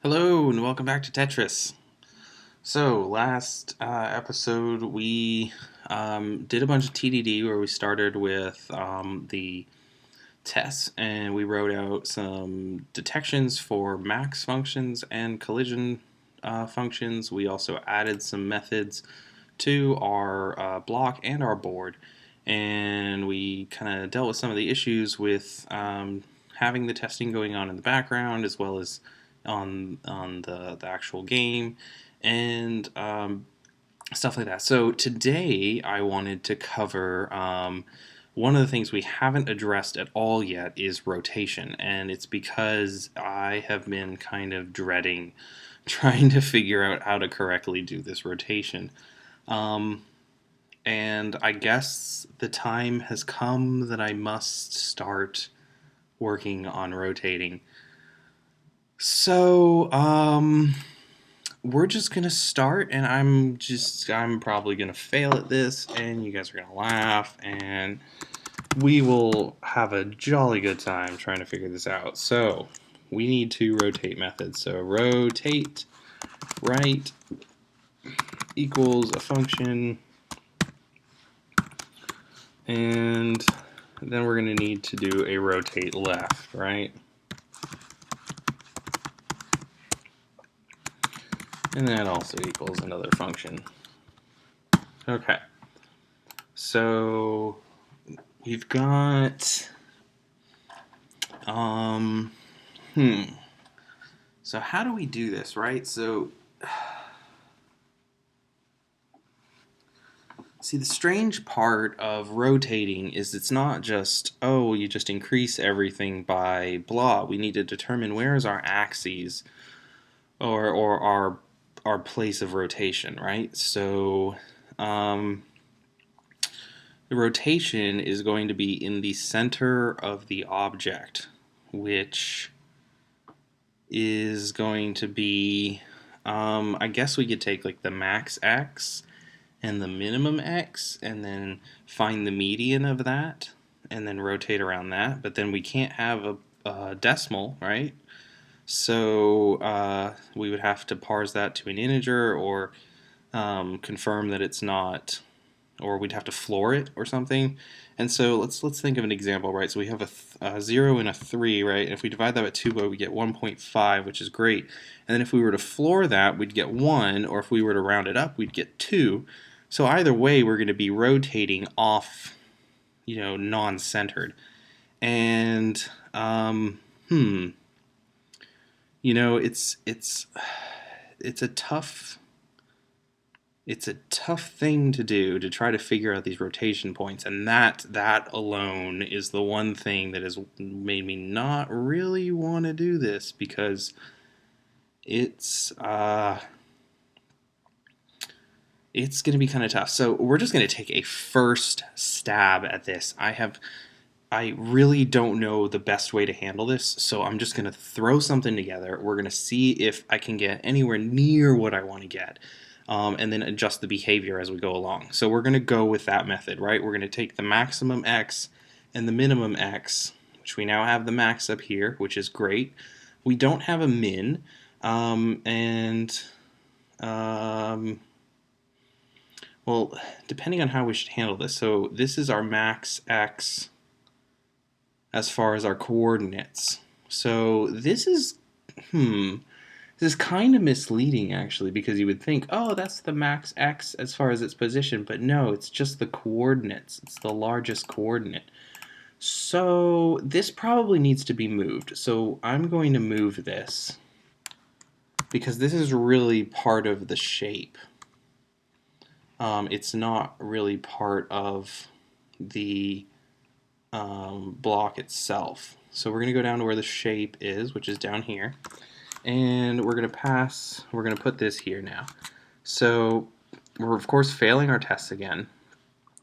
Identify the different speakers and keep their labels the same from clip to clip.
Speaker 1: Hello and welcome back to Tetris. So last episode we did a bunch of TDD where we started with the tests and we wrote out some detections for max functions and collision functions. We also added some methods to our block and our board, and we kind of dealt with some of the issues with having the testing going on in the background as well as on the actual game and stuff like that. So today I wanted to cover one of the things we haven't addressed at all yet is rotation, and it's because I have been kind of dreading trying to figure out how to correctly do this rotation. Um, and I guess the time has come that I must start working on rotating. So, we're just gonna start, and I'm probably gonna fail at this, and you guys are gonna laugh, and we will have a jolly good time trying to figure this out. So, we need two rotate methods. So, rotate right equals a function, and then we're gonna need to do a rotate left, right? And that also equals another function. Okay. So we've got so how do we do this, right? So see, the strange part of rotating is it's not just, oh, you just increase everything by blah. We need to determine where is our axes or our place of rotation, right? So the rotation is going to be in the center of the object, which is going to be, I guess we could take like the max x and the minimum x and then find the median of that and then rotate around that. But then we can't have a decimal, right? So we would have to parse that to an integer or confirm that it's not, or we'd have to floor it or something. And so let's think of an example, right? So we have a 0 and a 3, right? And if we divide that by 2, we get 1.5, which is great. And then if we were to floor that, we'd get 1, or if we were to round it up, we'd get 2. So either way, we're going to be rotating off, non-centered. And it's a tough thing to do to try to figure out these rotation points, and that alone is the one thing that has made me not really want to do this, because it's going to be kind of tough. So we're just going to take a first stab at this. I really don't know the best way to handle this, so I'm just going to throw something together. We're going to see if I can get anywhere near what I want to get, and then adjust the behavior as we go along. So we're going to go with that method, right? We're going to take the maximum x and the minimum x, which we now have the max up here, which is great. We don't have a min, well, depending on how we should handle this. So this is our max x as far as our coordinates. So this is kind of misleading, actually, because you would think, oh, that's the max x as far as its position, but no, it's just the coordinates. It's the largest coordinate. So this probably needs to be moved. So I'm going to move this because this is really part of the shape. It's not really part of the block itself. So we're going to go down to where the shape is, which is down here, and we're going to put this here now. So we're of course failing our tests again,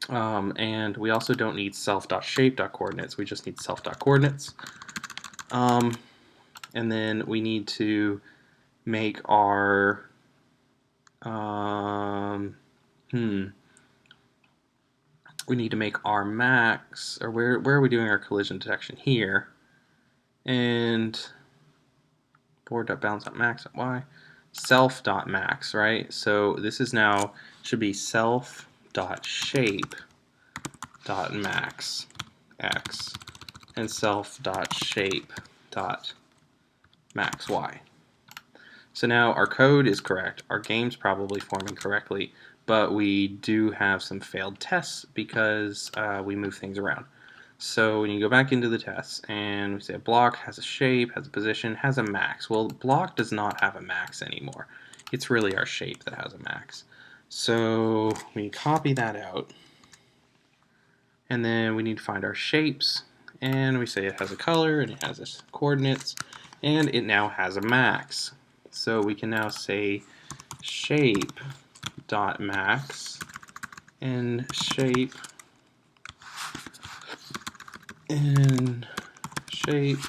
Speaker 1: and we also don't need self.shape.coordinates, we just need self.coordinates. And then we need to make our we need to make our max, or where are we doing our collision detection? Here. And board.balance.max.y, self.max, right? So this is now, should be self.shape.max x and self.shape.max y. So now our code is correct, our game's probably forming correctly, but we do have some failed tests because we move things around. So when you go back into the tests and we say a block has a shape, has a position, has a max. Well, block does not have a max anymore. It's really our shape that has a max. So we copy that out, and then we need to find our shapes, and we say it has a color and it has its coordinates, and it now has a max. So we can now say shape.max and shape and shape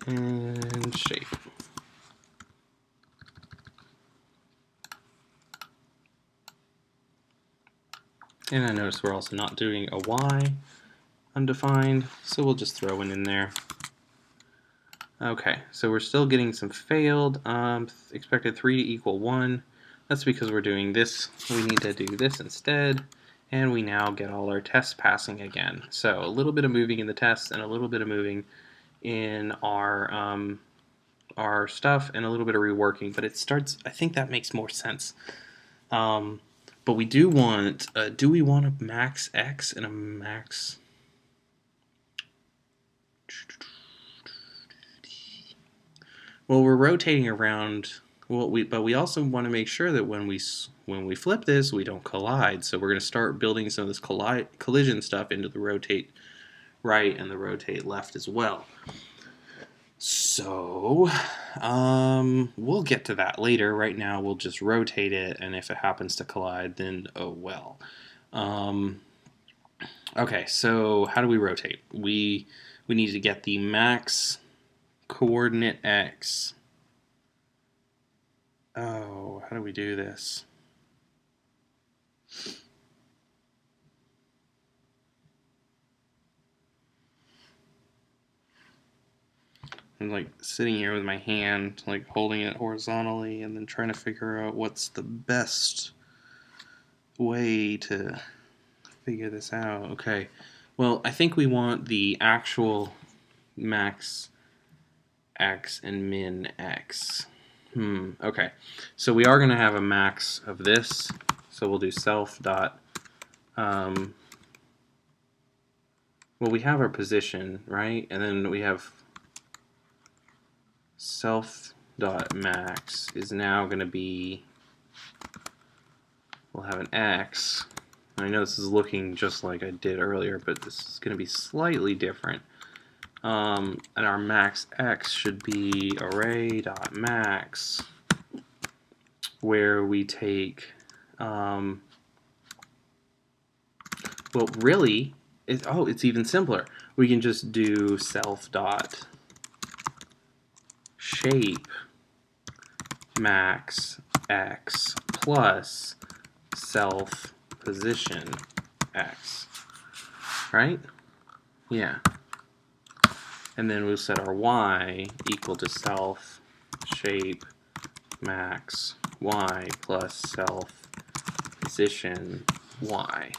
Speaker 1: and shape. And I notice we're also not doing a y undefined, so we'll just throw it in there. Okay, so we're still getting some failed. Expected 3 to equal 1. That's because we're doing this. We need to do this instead. And we now get all our tests passing again. So a little bit of moving in the tests and a little bit of moving in our stuff and a little bit of reworking. But it starts, I think that makes more sense. But we do want, do we want a max x and a max... Well, we're rotating around. Well, but we also want to make sure that when we flip this, we don't collide. So we're going to start building some of this collision stuff into the rotate right and the rotate left as well. So we'll get to that later. Right now, we'll just rotate it, and if it happens to collide, then oh well. Okay, so how do we rotate? We need to get the max coordinate x. Oh, how do we do this? I'm like sitting here with my hand, like holding it horizontally and then trying to figure out what's the best way to figure this out. Okay, well, I think we want the actual max x and min x. Okay, so we are going to have a max of this, so we'll do self dot, well, we have our position, right? And then we have self dot max is now going to be, we'll have an x. I know this is looking just like I did earlier, but this is going to be slightly different. And our max x should be array.max, where we take, well, really, it's even simpler. We can just do self.shape max x plus self position x, right? Yeah. And then we'll set our y equal to self shape max y plus self position y.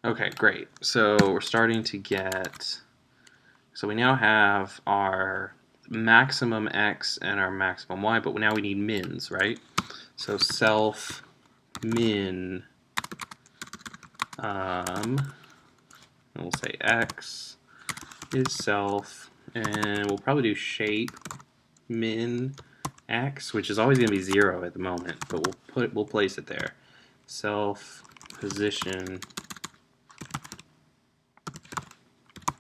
Speaker 1: Okay, great. So we're starting to get, so we now have our maximum x and our maximum y, but now we need mins, right? So self min, and we'll say x is self, and we'll probably do shape min x, which is always going to be 0 at the moment, but we'll place it there. Self position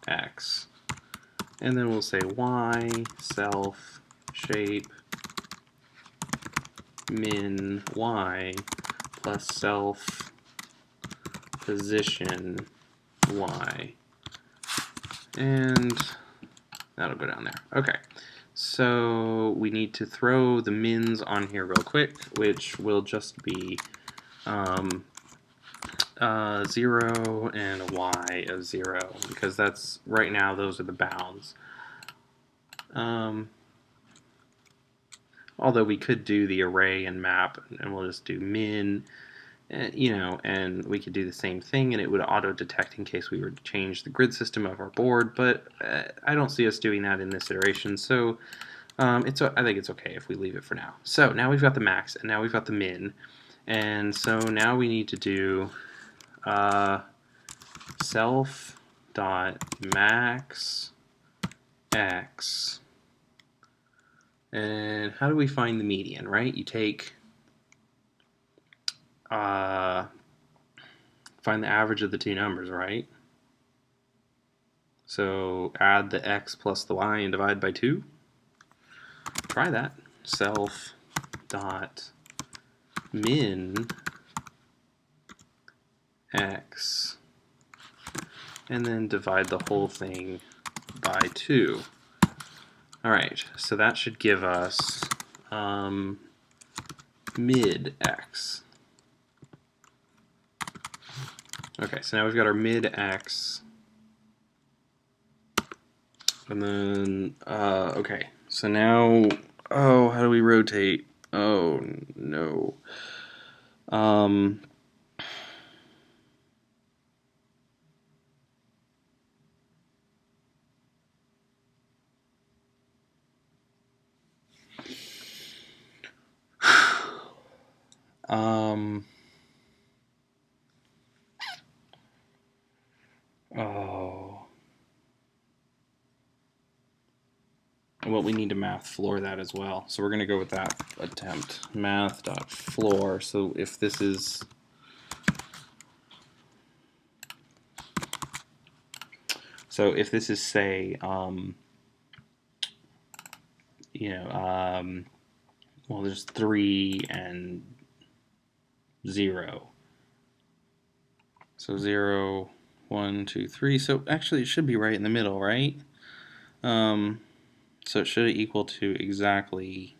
Speaker 1: x, and then we'll say y self shape min y plus self position y, and that'll go down there. Okay, so we need to throw the mins on here real quick, which will just be 0 and a y of 0, because that's, right now, those are the bounds. Although we could do the array and map, and we'll just do min, and we could do the same thing, and it would auto-detect in case we were to change the grid system of our board, but I don't see us doing that in this iteration, so I think it's okay if we leave it for now. So now we've got the max, and now we've got the min, and so now we need to do self dot max x, and how do we find the median, right? You take find the average of the two numbers, right? So add the x plus the y and divide by 2. Try that. Self dot min x, and then divide the whole thing by 2. Alright, so that should give us mid x. Okay, so now we've got our mid x, and then, okay, so now, oh, how do we rotate? Oh, no. Oh. Well, we need to math floor that as well. So we're going to go with that attempt. Math.floor. So if this is... So if this is, say, well, there's 3 and 0. So 0, 1, 2, 3. So actually it should be right in the middle, right? So it should equal to exactly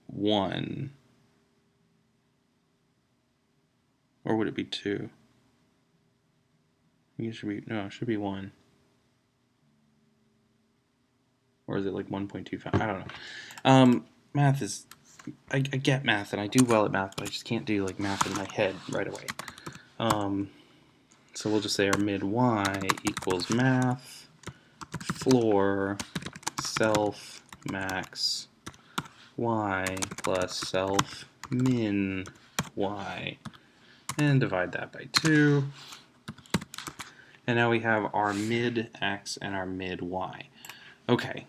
Speaker 1: 1. Or would it be 2? I think it should be, no, it should be 1. Or is it like 1.25? I don't know. Math is, I get math and I do well at math, but I just can't do like math in my head right away. So we'll just say our mid y equals math floor self max y plus self min y, and divide that by 2. And now we have our mid x and our mid y. Okay.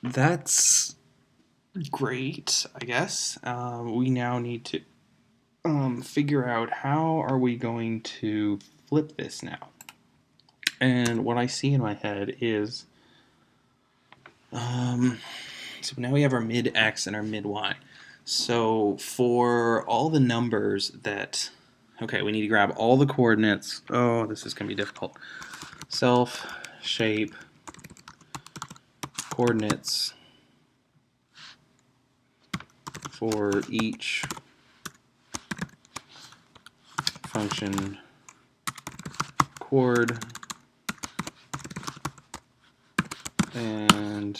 Speaker 1: That's great, I guess. We now need to figure out how are we going to flip this now. And what I see in my head is, so now we have our mid x and our mid y. So for all the numbers that, okay, we need to grab all the coordinates. Oh, this is going to be difficult. Self, shape, coordinates for each function chord, and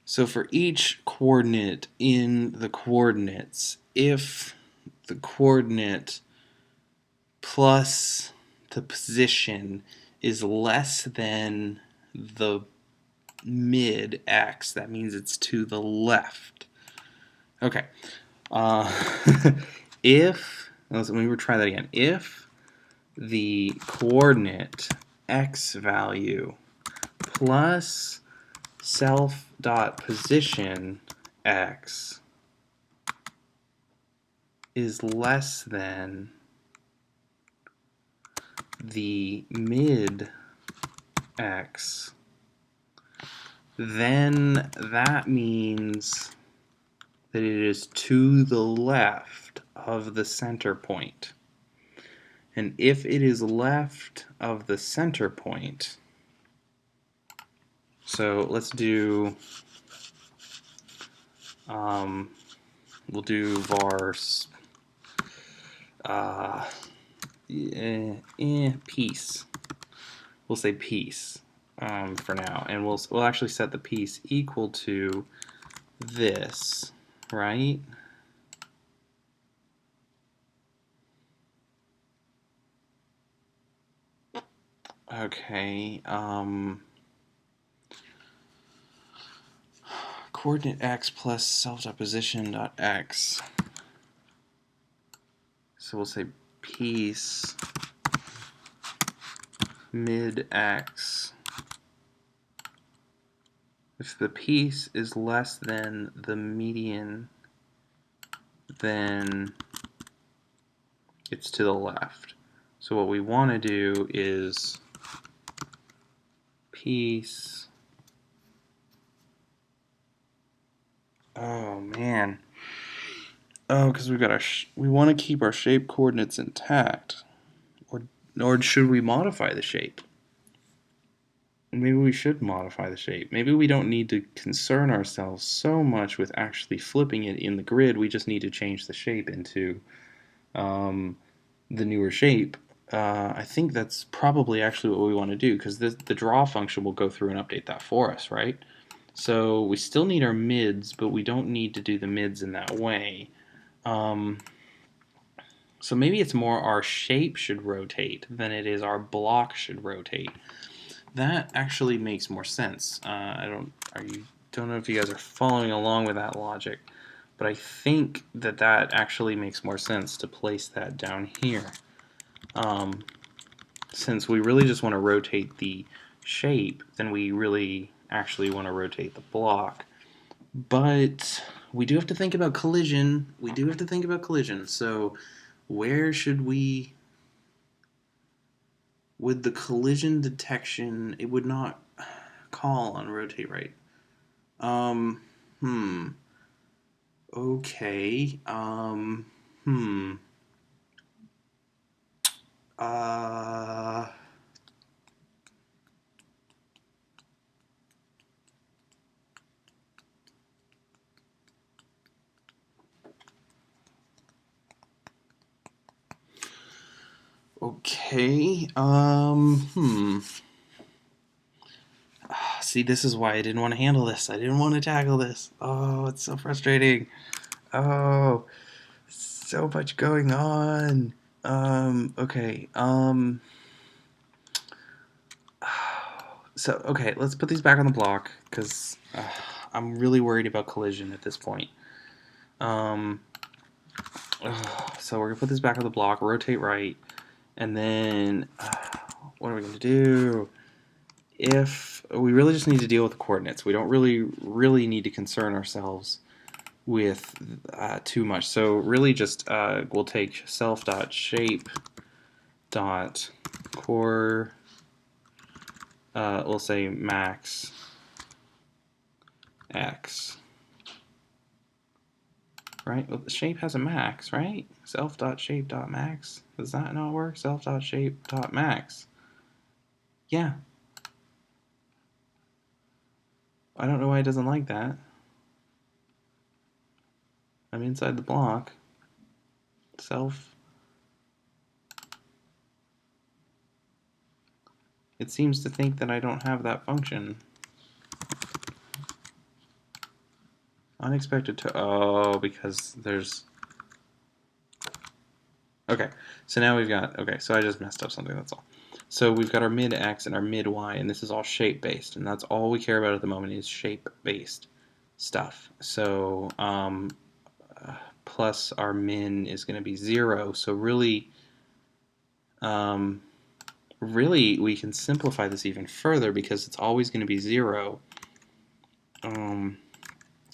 Speaker 1: so for each coordinate in the coordinates, if the coordinate plus the position is less than the mid x, that means it's to the left. Okay. Let me try that again. If the coordinate x value plus self dot position x is less than the mid x, then that means that it is to the left of the center point. And if it is left of the center point, so let's do, we'll do var, piece. We'll say piece for now, and we'll actually set the piece equal to this, right? Okay. Coordinate x plus self-position dot x. So we'll say piece mid x. If the piece is less than the median, then it's to the left. So what we want to do is piece. Oh man. Oh, because we want to keep our shape coordinates intact, or should we modify the shape? Maybe we should modify the shape. Maybe we don't need to concern ourselves so much with actually flipping it in the grid. We just need to change the shape into the newer shape. I think that's probably actually what we want to do, because the draw function will go through and update that for us, right? So we still need our mids, but we don't need to do the mids in that way. So maybe it's more our shape should rotate than it is our block should rotate. That actually makes more sense. I don't know if you guys are following along with that logic, but I think that actually makes more sense to place that down here. Since we really just want to rotate the shape, then we really actually want to rotate the block. But we do have to think about collision. So where should we... With the collision detection, it would not call on rotate right. Okay. Okay. See, this is why I didn't want to handle this. I didn't want to tackle this. Oh, it's so frustrating. Oh, so much going on. Okay. So, okay, let's put these back on the block, because I'm really worried about collision at this point. So we're going to put this back on the block, rotate right, and then what are we going to do? If we really just need to deal with the coordinates, we don't really need to concern ourselves with too much. So really just we'll take self.shape dot core, we'll say max x, right? Well, the shape has a max, right? Self.shape.max. Does that not work? Self.shape.max. Yeah. I don't know why it doesn't like that. I'm inside the block. Self. It seems to think that I don't have that function. Unexpected to... Oh, because there's... Okay, so now we've got... Okay, so I just messed up something, that's all. So we've got our mid x and our mid y, and this is all shape-based, and that's all we care about at the moment is shape-based stuff. So plus our min is going to be 0, so really we can simplify this even further, because it's always going to be 0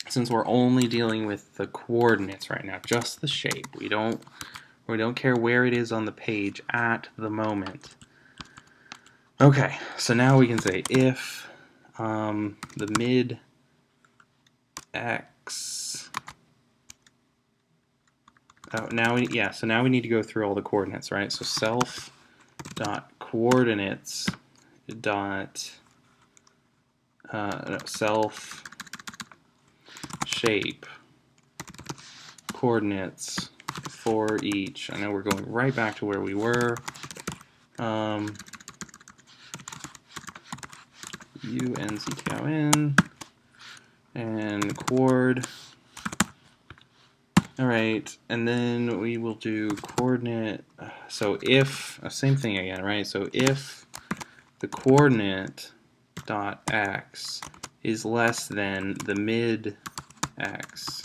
Speaker 1: since we're only dealing with the coordinates right now, just the shape. We don't care where it is on the page at the moment. Okay, so now we can say if the mid x. Oh, so now we need to go through all the coordinates, right? So self dot coordinates dot self shape coordinates for each. I know we're going right back to where we were. UNCKON and chord. Alright, and then we will do coordinate. So if, same thing again, right? So if the coordinate dot x is less than the mid x,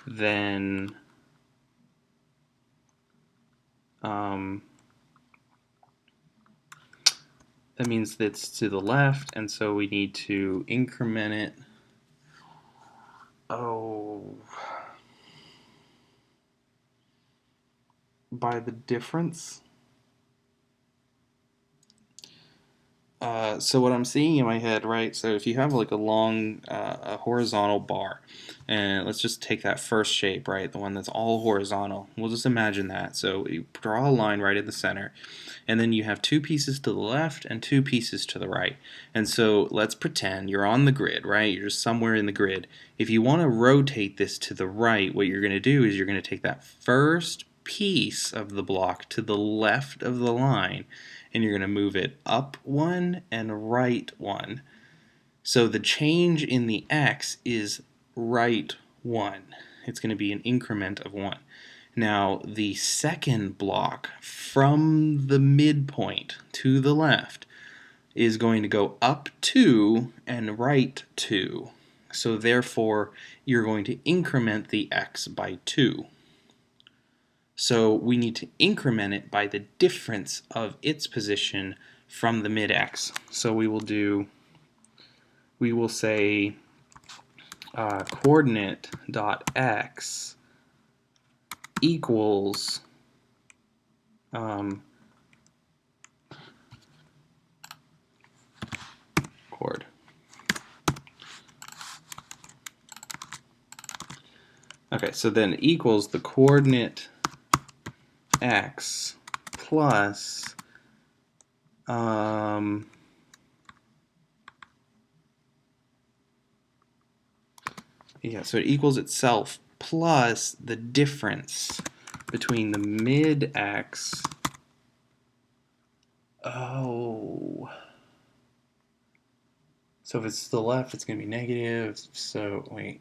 Speaker 1: then that means that it's to the left, and so we need to increment it. By the difference. So what I'm seeing in my head, right? So if you have like a long, a horizontal bar, and let's just take that first shape, right? The one that's all horizontal. We'll just imagine that. So you draw a line right in the center, and then you have two pieces to the left and two pieces to the right. And so let's pretend you're on the grid, right? You're just somewhere in the grid. If you want to rotate this to the right, what you're going to do is you're going to take that first piece of the block to the left of the line, and you're going to move it up one and right one. So the change in the x is right one. It's going to be an increment of one. Now the second block from the midpoint to the left is going to go up 2 and right 2. So therefore you're going to increment the x by 2. So we need to increment it by the difference of its position from the mid-x. So we will say coordinate dot x equals chord. Okay, so then equals the coordinate x plus so it equals itself plus the difference between the mid-x. Oh. So if it's to the left, it's going to be negative. So, wait.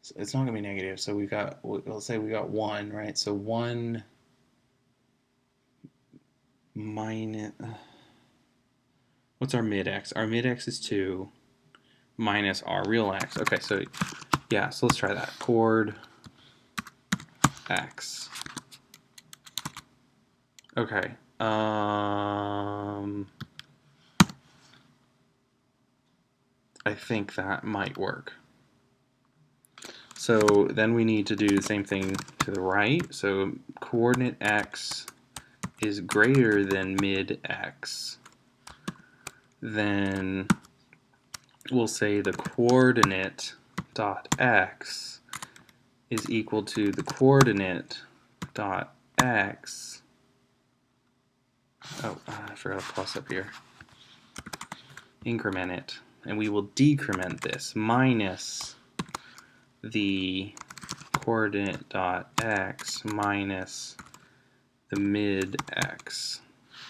Speaker 1: So it's not going to be negative. So we've got, let's say we got 1, right? So 1 minus, what's our mid-x? Our mid-x is 2 minus our real x. Okay, so yeah, so let's try that. Chord x. Okay. I think that might work. So then we need to do the same thing to the right. So coordinate x is greater than mid-x. Then we'll say the coordinate dot x is equal to the coordinate dot x. Oh, I forgot a plus up here. Increment it. And we will decrement this minus the coordinate dot x minus the mid x.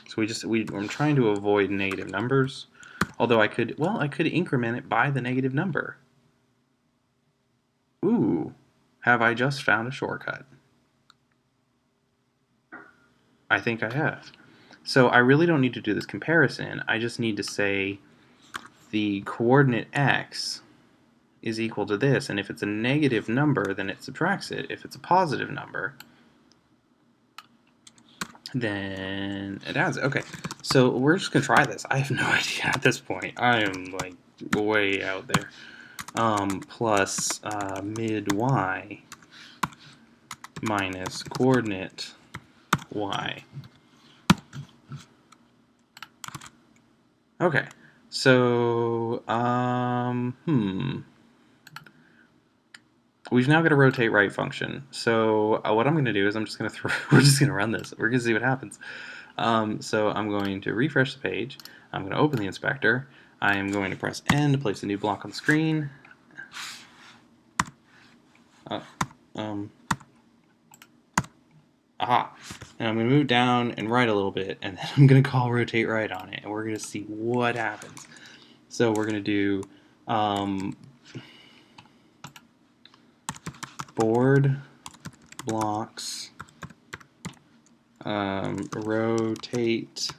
Speaker 1: So I'm trying to avoid negative numbers. Although I could increment it by the negative number. Ooh, have I just found a shortcut? I think I have. So I really don't need to do this comparison. I just need to say the coordinate x is equal to this, and if it's a negative number, then it subtracts it. If it's a positive number, then it adds it. Okay, so we're just gonna try this. I have no idea at this point. I am like way out there. Plus mid y minus coordinate y. Okay, so we've now got a rotate right function. So what I'm going to do is we're just going to run this. We're going to see what happens. So I'm going to refresh the page. I'm going to open the inspector. I am going to press N to place a new block on the screen. Aha. And I'm going to move down and right a little bit, and then I'm going to call rotate right on it, and we're going to see what happens. So we're going to do board blocks rotate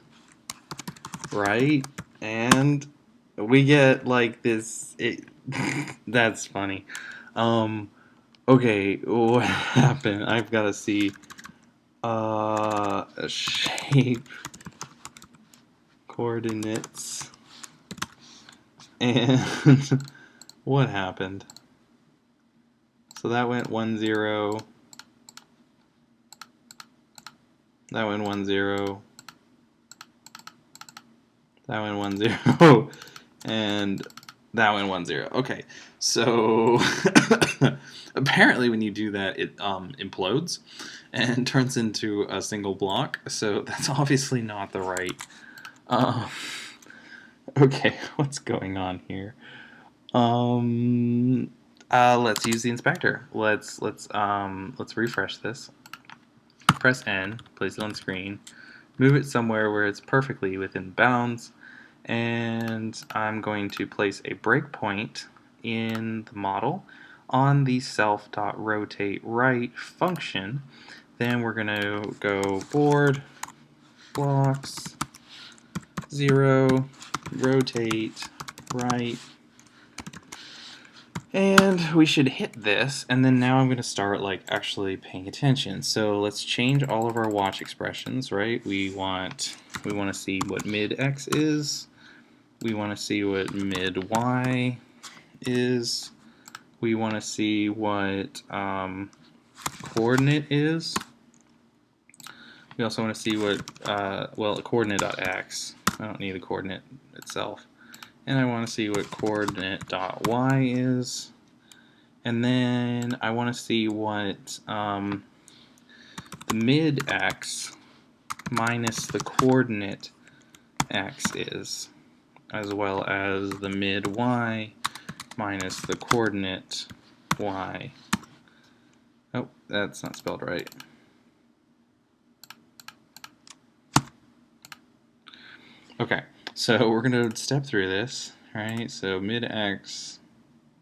Speaker 1: right, and we get like this. That's funny. Okay, what happened? I've got to see. Shape coordinates, and what happened? So that went 1 0. That went 1 0. That went 1 0. And that went 1 0. Okay, so apparently when you do that, it implodes and turns into a single block. So that's obviously not the right. Okay, what's going on here? Let's use the inspector. Let's refresh this. Press N, place it on screen, move it somewhere where it's perfectly within bounds, and I'm going to place a breakpoint in the model on the self.rotateRight function. Then we're going to go board blocks 0 rotate right, and we should hit this, and then now I'm going to start like actually paying attention. So let's change all of our watch expressions, right? We want to see what mid x is. We want to see what mid y is. We want to see what coordinate is. We also want to see what, well, coordinate.x. I don't need the coordinate itself. And I want to see what coordinate.y is. And then I want to see what the mid x minus the coordinate x is, as well as the mid y minus the coordinate y. Oh, that's not spelled right. Okay, so we're going to step through this, right? So mid x,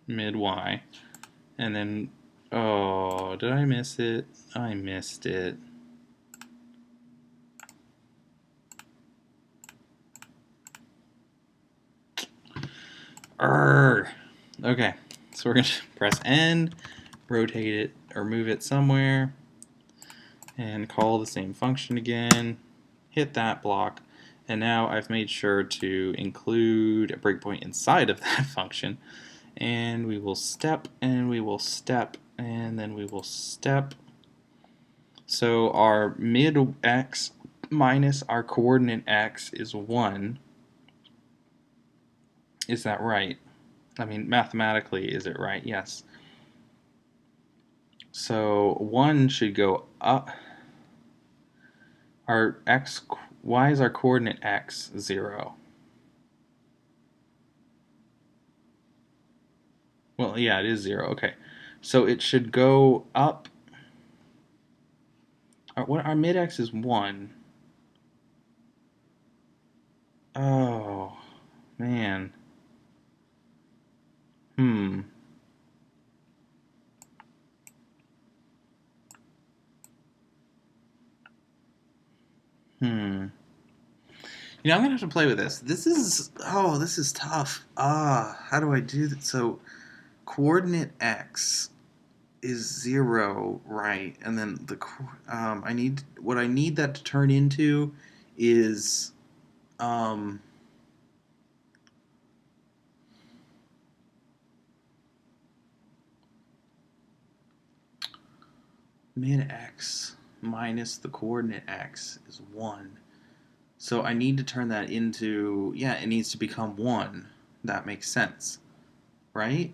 Speaker 1: mid y, and then, oh, did I miss it? I missed it. Okay, so we're going to press N, rotate it, or move it somewhere, and call the same function again, hit that block, and now I've made sure to include a breakpoint inside of that function, and we will step, and we will step, and then we will step. So our mid x minus our coordinate x is 1. Is that right? I mean, mathematically, is it right? Yes. So 1 should go up. Our x, why is our coordinate x 0? Well, yeah, it is 0. Okay, so it should go up. Our mid x is 1. Oh, man. You know, I'm gonna have to play with this. This is tough. How do I do that? So, coordinate x is 0, right? And then what I need that to turn into is mid x minus the coordinate x is 1. So I need to turn that into, yeah, it needs to become 1. That makes sense, right?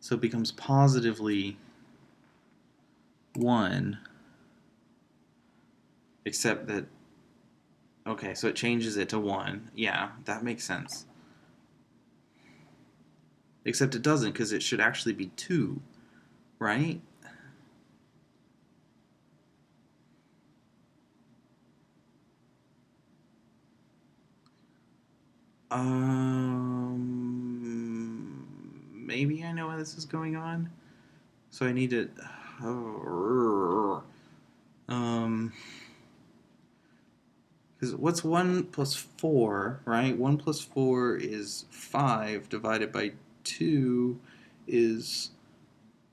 Speaker 1: So it becomes positively 1, except that, okay, so it changes it to 1. Yeah, that makes sense. Except it doesn't, because it should actually be 2, right? Maybe I know why this is going on. So I need to. Oh, because what's 1 plus 4, right? 1 plus 4 is 5 divided by 2 is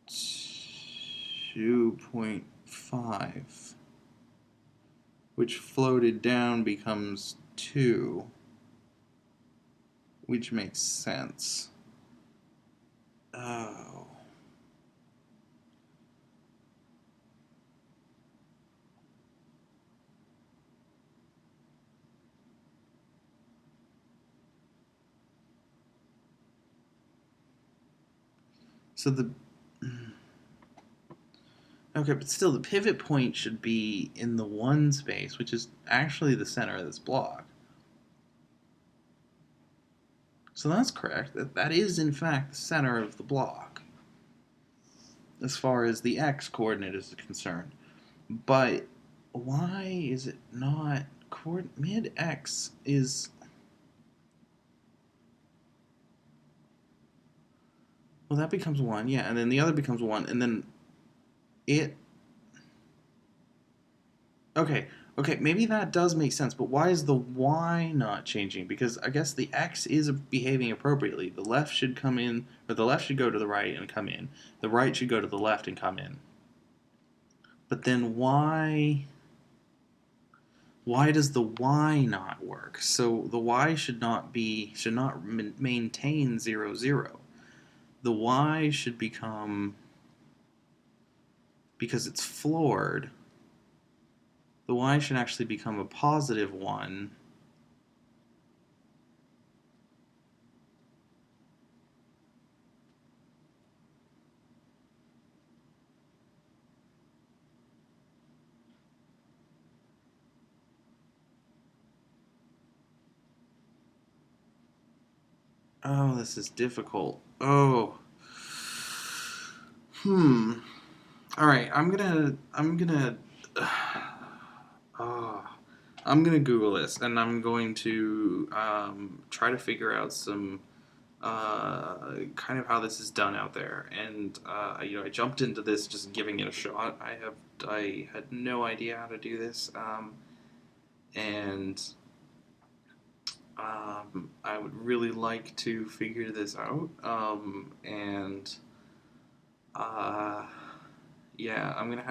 Speaker 1: 2.5, which floated down becomes 2, which makes sense. Oh. So the. Okay, but still, the pivot point should be in the 1 space, which is actually the center of this block. So that's correct. That is, in fact, the center of the block, as far as the x coordinate is concerned. But why is it not mid x is. Well, that becomes 1, yeah, and then the other becomes 1, and then it. Okay, maybe that does make sense, but why is the y not changing? Because I guess the x is behaving appropriately. The left should come in, or the left should go to the right and come in. The right should go to the left and come in. But then why does the y not work? So the y should not maintain 0, 0. The y should become, because it's floored, the y should actually become a positive 1. Oh, this is difficult. Oh. All right, oh, I'm gonna Google this, and I'm going to try to figure out some kind of how this is done out there. And I jumped into this just giving it a shot. I had no idea how to do this, and I would really like to figure this out. And yeah, I'm gonna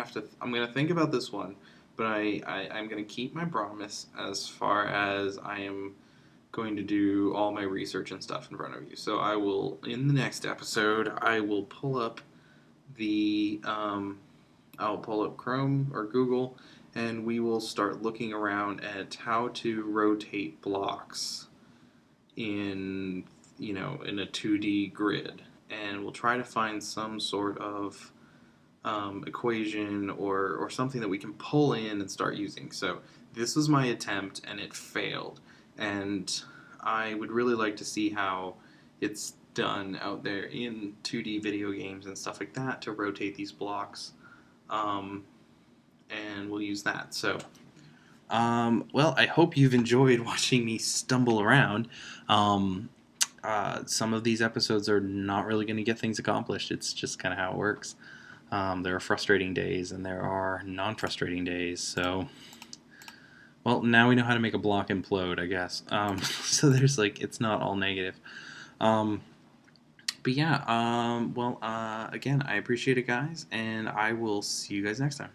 Speaker 1: think about this one, but I'm gonna keep my promise as far as I am going to do all my research and stuff in front of you. So I will, in the next episode, I will pull up the I'll pull up Chrome or Google, and we will start looking around at how to rotate blocks in in a 2D grid, and we'll try to find some sort of equation or something that we can pull in and start using. So this was my attempt, and it failed. And I would really like to see how it's done out there in 2D video games and stuff like that to rotate these blocks. And we'll use that. So, well, I hope you've enjoyed watching me stumble around. Some of these episodes are not really going to get things accomplished. It's just kind of how it works. There are frustrating days and there are non-frustrating days. So, well, now we know how to make a block implode, I guess. So there's it's not all negative. But yeah, well, again, I appreciate it, guys, and I will see you guys next time.